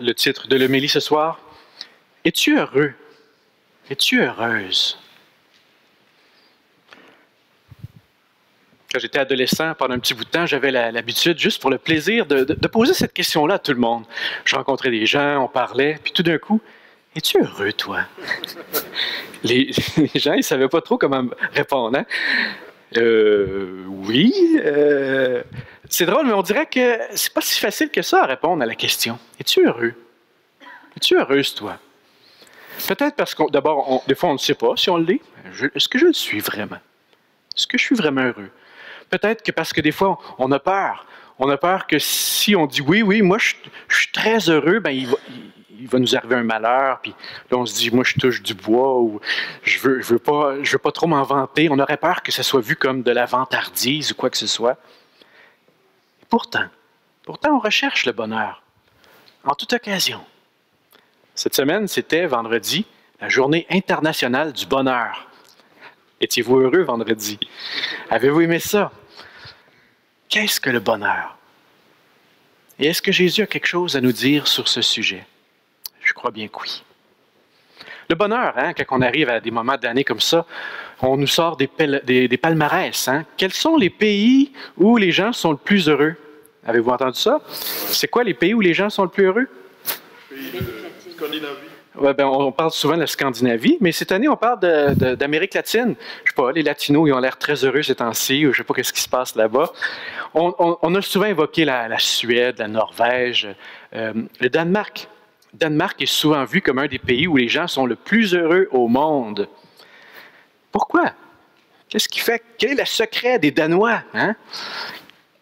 le titre de l'homélie ce soir. Es-tu heureux? Es-tu heureuse? Quand j'étais adolescent, pendant un petit bout de temps, j'avais l'habitude, juste pour le plaisir, de poser cette question-là à tout le monde. Je rencontrais des gens, on parlait, puis tout d'un coup, es-tu heureux, toi? Les gens, ils ne savaient pas trop comment répondre. Hein? Oui. C'est drôle, mais on dirait que c'est pas si facile que ça à répondre à la question. Es-tu heureux? Es-tu heureuse, toi? Peut-être parce que, d'abord, des fois, on ne sait pas si on l'est. Est-ce que je le suis vraiment? Est-ce que je suis vraiment heureux? Peut-être que parce que des fois, on a peur. On a peur que si on dit oui, moi, je suis très heureux, ben il va nous arriver un malheur. Puis là, on se dit, moi, je touche du bois ou je veux pas trop m'en vanter. On aurait peur que ça soit vu comme de la vantardise ou quoi que ce soit. Et pourtant, on recherche le bonheur en toute occasion. Cette semaine, c'était vendredi, la journée internationale du bonheur. Étiez-vous heureux vendredi? Avez-vous aimé ça? Qu'est-ce que le bonheur? Et est-ce que Jésus a quelque chose à nous dire sur ce sujet? Je crois bien que oui. Le bonheur, hein, quand on arrive à des moments d'année comme ça, on nous sort des palmarès. Hein? Quels sont les pays où les gens sont le plus heureux? Avez-vous entendu ça? C'est quoi les pays où les gens sont le plus heureux? Pays de Scandinavie. Ouais, ben, on parle souvent de la Scandinavie, mais cette année, on parle d'Amérique latine. Je sais pas, les Latinos, ils ont l'air très heureux ces temps-ci, ou je sais pas ce qui se passe là-bas. On a souvent évoqué la Suède, la Norvège, le Danemark. Le Danemark est souvent vu comme un des pays où les gens sont le plus heureux au monde. Pourquoi? Qu'est-ce qui fait? Quel est le secret des Danois? Hein?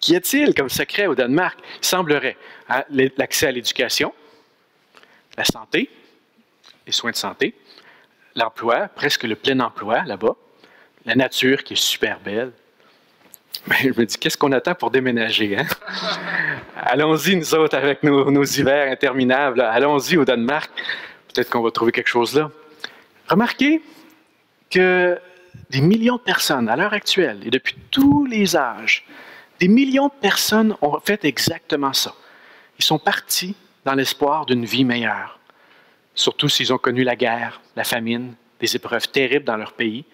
Qu'y a-t-il comme secret au Danemark? Il semblerait hein, l'accès à l'éducation, la santé, les soins de santé, l'emploi, presque le plein emploi là-bas, la nature qui est super belle. Mais je me dis, qu'est-ce qu'on attend pour déménager? Hein? Allons-y, nous autres, avec nos hivers interminables. Allons-y au Danemark. Peut-être qu'on va trouver quelque chose là. Remarquez que des millions de personnes, à l'heure actuelle, et depuis tous les âges, des millions de personnes ont fait exactement ça. Ils sont partis dans l'espoir d'une vie meilleure. Surtout s'ils ont connu la guerre, la famine, des épreuves terribles dans leur pays.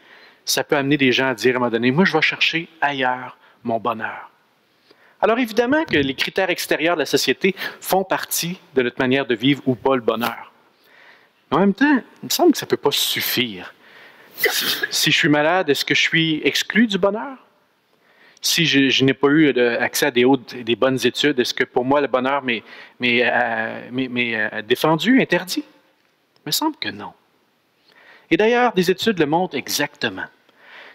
Ça peut amener des gens à dire à un moment donné, moi je vais chercher ailleurs mon bonheur. Alors évidemment que les critères extérieurs de la société font partie de notre manière de vivre ou pas le bonheur. Mais en même temps, il me semble que ça ne peut pas suffire. Si je suis malade, est-ce que je suis exclu du bonheur? Si je n'ai pas eu accès à des bonnes études, est-ce que pour moi le bonheur m'est défendu, interdit? Il me semble que non. Et d'ailleurs, des études le montrent exactement.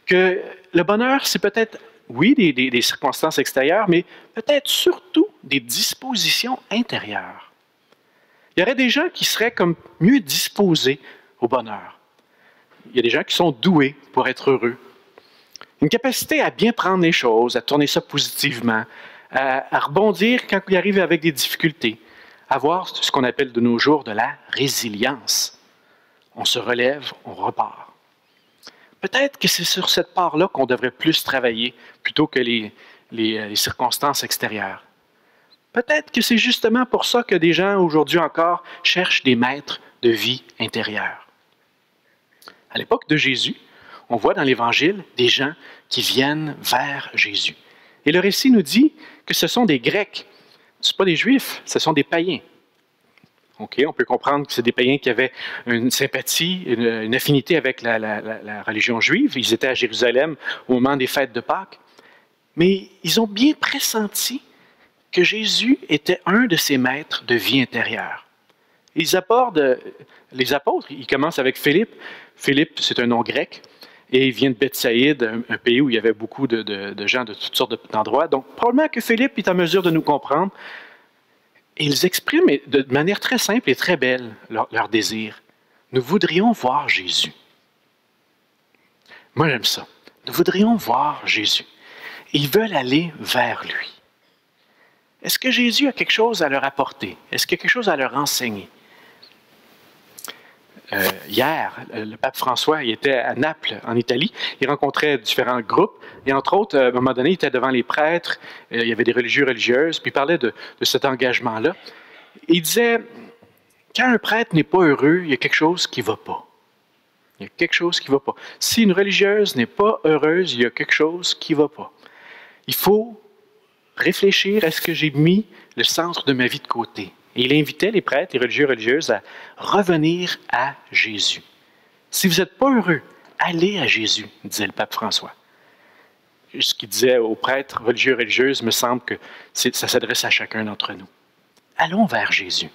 Que le bonheur, c'est peut-être, oui, des circonstances extérieures, mais peut-être surtout des dispositions intérieures. Il y aurait des gens qui seraient comme mieux disposés au bonheur. Il y a des gens qui sont doués pour être heureux. Une capacité à bien prendre les choses, à tourner ça positivement, à rebondir quand il arrive avec des difficultés, avoir ce qu'on appelle de nos jours de la résilience. On se relève, on repart. Peut-être que c'est sur cette part-là qu'on devrait plus travailler plutôt que les circonstances extérieures. Peut-être que c'est justement pour ça que des gens aujourd'hui encore cherchent des maîtres de vie intérieure. À l'époque de Jésus, on voit dans l'Évangile des gens qui viennent vers Jésus. Et le récit nous dit que ce sont des Grecs. Ce ne sont pas des Juifs, ce sont des païens. Okay, on peut comprendre que c'est des païens qui avaient une sympathie, une affinité avec la religion juive. Ils étaient à Jérusalem au moment des fêtes de Pâques. Mais ils ont bien pressenti que Jésus était un de ces maîtres de vie intérieure. Les apôtres, ils commencent avec Philippe. Philippe, c'est un nom grec. Et il vient de Bethsaïde, un pays où il y avait beaucoup de gens de toutes sortes d'endroits. Donc, probablement que Philippe est en mesure de nous comprendre. Et ils expriment de manière très simple et très belle leur désir. Nous voudrions voir Jésus. Moi, j'aime ça. Nous voudrions voir Jésus. Et ils veulent aller vers lui. Est-ce que Jésus a quelque chose à leur apporter? Est-ce qu'il y a quelque chose à leur enseigner? Hier, le pape François, il était à Naples, en Italie. Il rencontrait différents groupes. Et entre autres, à un moment donné, il était devant les prêtres. Il y avait des religieuses. Puis il parlait de cet engagement-là. Et il disait, Quand un prêtre n'est pas heureux, il y a quelque chose qui ne va pas. Il y a quelque chose qui ne va pas. Si une religieuse n'est pas heureuse, il y a quelque chose qui ne va pas. Il faut réfléchir à ce que j'ai mis le centre de ma vie de côté. Et il invitait les prêtres, les religieux et religieuses à revenir à Jésus. Si vous n'êtes pas heureux, allez à Jésus, disait le pape François. Ce qu'il disait aux prêtres, religieux et religieuses, me semble que ça s'adresse à chacun d'entre nous. Allons vers Jésus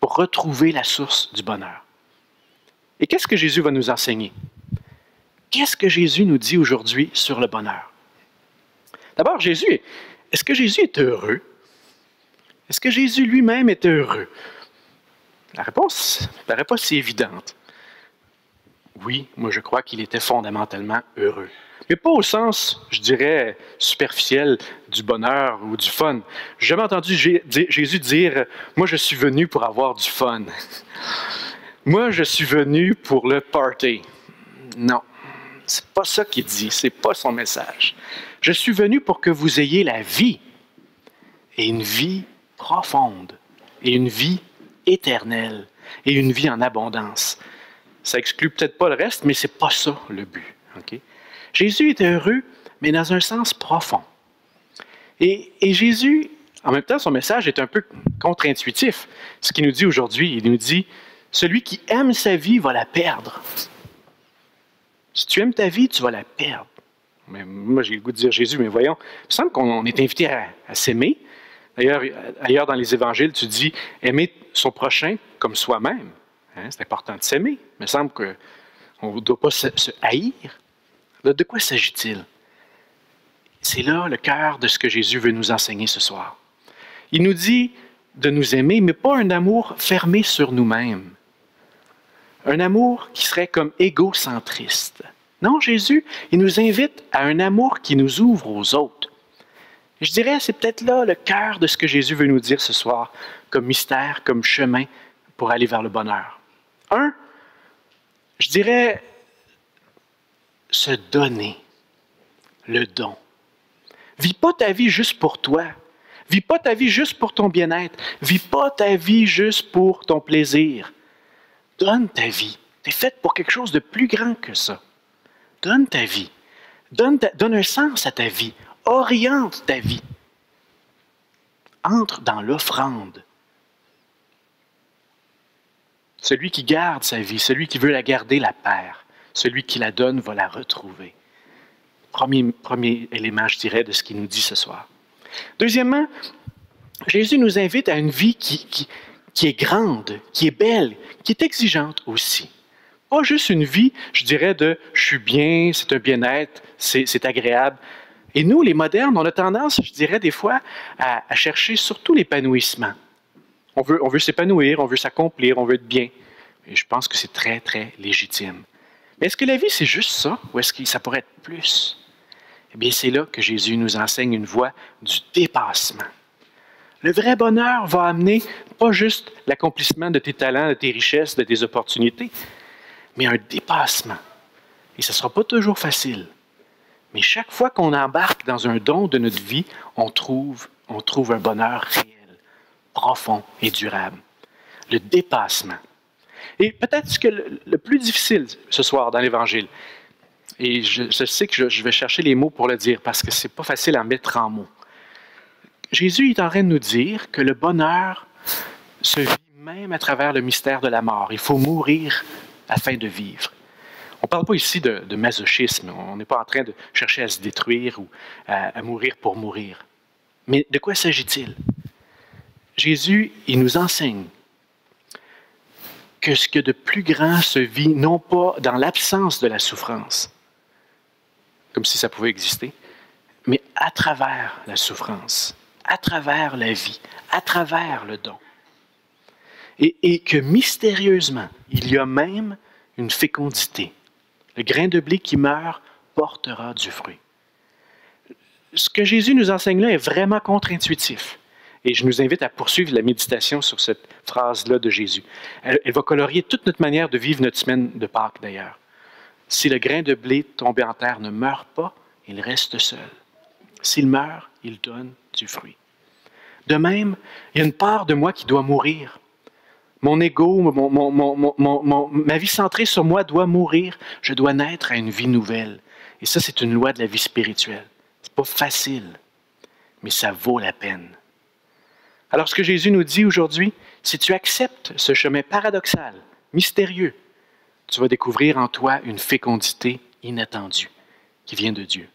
pour retrouver la source du bonheur. Et qu'est-ce que Jésus va nous enseigner? Qu'est-ce que Jésus nous dit aujourd'hui sur le bonheur? D'abord, est-ce que Jésus est heureux? Est-ce que Jésus lui-même est heureux? La réponse ne paraît pas si évidente. Oui, moi je crois qu'il était fondamentalement heureux. Mais pas au sens, je dirais, superficiel du bonheur ou du fun. J'ai jamais entendu Jésus dire « Moi je suis venu pour avoir du fun. Moi je suis venu pour le party. » Non, c'est pas ça qu'il dit, c'est pas son message. Je suis venu pour que vous ayez la vie, et une vie profonde, et une vie éternelle, et une vie en abondance. Ça exclut peut-être pas le reste, mais c'est pas ça le but. Okay? Jésus était heureux, mais dans un sens profond. Et Jésus, en même temps, son message est un peu contre-intuitif. Ce qu'il nous dit aujourd'hui, il nous dit « Celui qui aime sa vie va la perdre. » Si tu aimes ta vie, tu vas la perdre. Mais moi, j'ai le goût de dire Jésus, mais voyons, il me semble qu'on est invité à s'aimer. D'ailleurs, ailleurs dans les évangiles, tu dis aimer son prochain comme soi-même. Hein, c'est important de s'aimer. Il me semble qu'on ne doit pas se haïr. De quoi s'agit-il? C'est là le cœur de ce que Jésus veut nous enseigner ce soir. Il nous dit de nous aimer, mais pas un amour fermé sur nous-mêmes. Un amour qui serait comme égocentriste. Non, Jésus, il nous invite à un amour qui nous ouvre aux autres. Je dirais, c'est peut-être là le cœur de ce que Jésus veut nous dire ce soir, comme mystère, comme chemin pour aller vers le bonheur. Je dirais, se donner, le don. Vis pas ta vie juste pour toi. Vis pas ta vie juste pour ton bien-être. Vis pas ta vie juste pour ton plaisir. Donne ta vie. Tu es faite pour quelque chose de plus grand que ça. Donne ta vie. Donne un sens à ta vie. Oriente ta vie. Entre dans l'offrande. Celui qui garde sa vie, celui qui veut la garder, la perd. Celui qui la donne va la retrouver. Premier élément, je dirais, de ce qu'il nous dit ce soir. Deuxièmement, Jésus nous invite à une vie qui est grande, qui est belle, qui est exigeante aussi. Pas juste une vie, je dirais, de « je suis bien, c'est un bien-être, c'est agréable ». Et nous, les modernes, on a tendance, je dirais, des fois, à chercher surtout l'épanouissement. On veut s'épanouir, on veut s'accomplir, on veut être bien. Et je pense que c'est très, très légitime. Mais est-ce que la vie, c'est juste ça, ou est-ce que ça pourrait être plus? Eh bien, c'est là que Jésus nous enseigne une voie du dépassement. Le vrai bonheur va amener pas juste l'accomplissement de tes talents, de tes richesses, de tes opportunités, mais un dépassement. Et ce ne sera pas toujours facile. Mais chaque fois qu'on embarque dans un don de notre vie, on trouve un bonheur réel, profond et durable. Le dépassement. Et peut-être ce que le plus difficile ce soir dans l'Évangile, et je sais que je vais chercher les mots pour le dire parce que ce n'est pas facile à mettre en mots. Jésus est en train de nous dire que le bonheur se vit même à travers le mystère de la mort. Il faut mourir afin de vivre. On ne parle pas ici de masochisme. On n'est pas en train de chercher à se détruire ou à mourir pour mourir. Mais de quoi s'agit-il? Jésus, il nous enseigne que ce que de plus grand se vit, non pas dans l'absence de la souffrance, comme si ça pouvait exister, mais à travers la souffrance, à travers la vie, à travers le don. Et que mystérieusement, il y a même une fécondité. Le grain de blé qui meurt portera du fruit. Ce que Jésus nous enseigne là est vraiment contre-intuitif. Et je nous invite à poursuivre la méditation sur cette phrase-là de Jésus. Elle va colorier toute notre manière de vivre notre semaine de Pâques, d'ailleurs. Si le grain de blé tombé en terre ne meurt pas, il reste seul. S'il meurt, il donne du fruit. De même, il y a une part de moi qui doit mourir. Mon ego, ma vie centrée sur moi doit mourir. Je dois naître à une vie nouvelle. Et ça, c'est une loi de la vie spirituelle. C'est pas facile, mais ça vaut la peine. Alors, ce que Jésus nous dit aujourd'hui, si tu acceptes ce chemin paradoxal, mystérieux, tu vas découvrir en toi une fécondité inattendue qui vient de Dieu.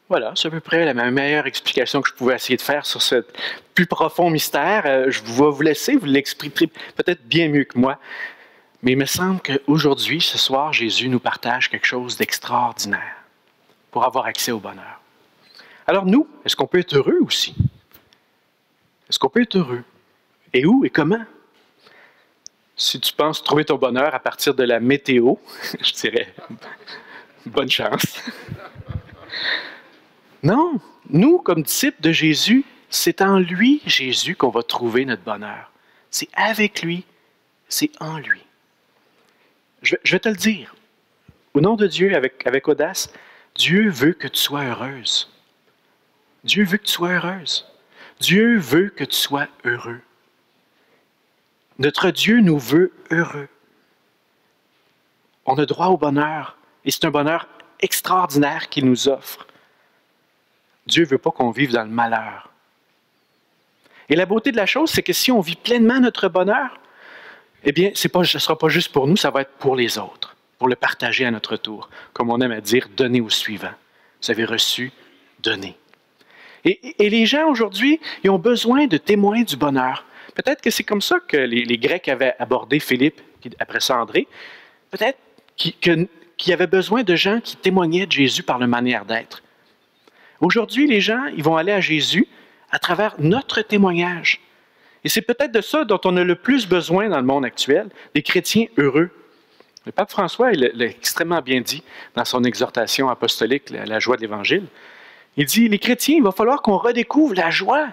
Voilà, c'est à peu près la meilleure explication que je pouvais essayer de faire sur ce plus profond mystère. Je vais vous laisser, vous l'expliquerez peut-être bien mieux que moi. Mais il me semble qu'aujourd'hui, ce soir, Jésus nous partage quelque chose d'extraordinaire pour avoir accès au bonheur. Alors nous, est-ce qu'on peut être heureux aussi? Est-ce qu'on peut être heureux? Et où et comment? Si tu penses trouver ton bonheur à partir de la météo, je dirais bonne chance. Non, nous, comme disciples de Jésus, c'est en lui, Jésus, qu'on va trouver notre bonheur. C'est avec lui, c'est en lui. Je vais te le dire. Au nom de Dieu, avec audace, Dieu veut que tu sois heureuse. Dieu veut que tu sois heureuse. Dieu veut que tu sois heureux. Notre Dieu nous veut heureux. On a droit au bonheur, et c'est un bonheur extraordinaire qu'il nous offre. Dieu ne veut pas qu'on vive dans le malheur. Et la beauté de la chose, c'est que si on vit pleinement notre bonheur, eh bien, ce ne sera pas juste pour nous, ça va être pour les autres, pour le partager à notre tour. Comme on aime à dire, donnez au suivant. Vous avez reçu, donnez. Et les gens aujourd'hui, ils ont besoin de témoins du bonheur. Peut-être que c'est comme ça que les Grecs avaient abordé Philippe, puis après ça André. Peut-être qu'il y avait besoin de gens qui témoignaient de Jésus par leur manière d'être. Aujourd'hui, les gens, ils vont aller à Jésus à travers notre témoignage. Et c'est peut-être de ça dont on a le plus besoin dans le monde actuel, des chrétiens heureux. Le pape François, il l'a extrêmement bien dit dans son exhortation apostolique, la joie de l'Évangile. Il dit, les chrétiens, il va falloir qu'on redécouvre la joie.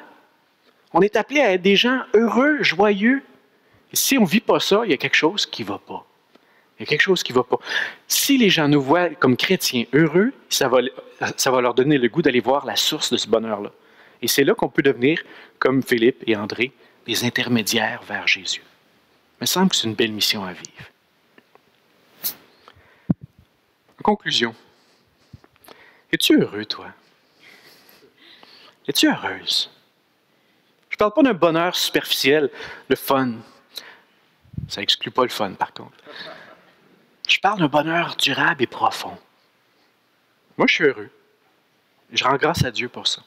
On est appelé à être des gens heureux, joyeux. Et si on ne vit pas ça, il y a quelque chose qui ne va pas. Il y a quelque chose qui ne va pas. Si les gens nous voient comme chrétiens heureux, ça va leur donner le goût d'aller voir la source de ce bonheur-là. Et c'est là qu'on peut devenir, comme Philippe et André, des intermédiaires vers Jésus. Il me semble que c'est une belle mission à vivre. En conclusion, es-tu heureux, toi? Es-tu heureuse? Je ne parle pas d'un bonheur superficiel, le fun. Ça n'exclut pas le fun, par contre. Je parle d'un bonheur durable et profond. Moi, je suis heureux. Je rends grâce à Dieu pour ça.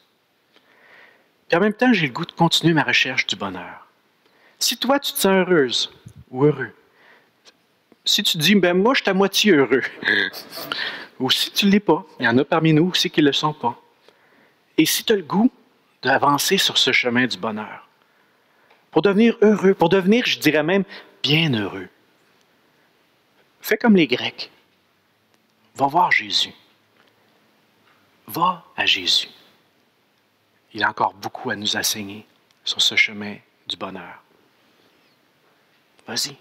Puis en même temps, j'ai le goût de continuer ma recherche du bonheur. Si toi, tu te sens heureuse ou heureux, si tu te dis, ben moi, je suis à moitié heureux, ou si tu ne l'es pas, il y en a parmi nous aussi qui ne le sont pas. Et si tu as le goût d'avancer sur ce chemin du bonheur, pour devenir heureux, pour devenir, je dirais même, bien heureux, fais comme les Grecs. Va voir Jésus. Va à Jésus. Il a encore beaucoup à nous enseigner sur ce chemin du bonheur. Vas-y.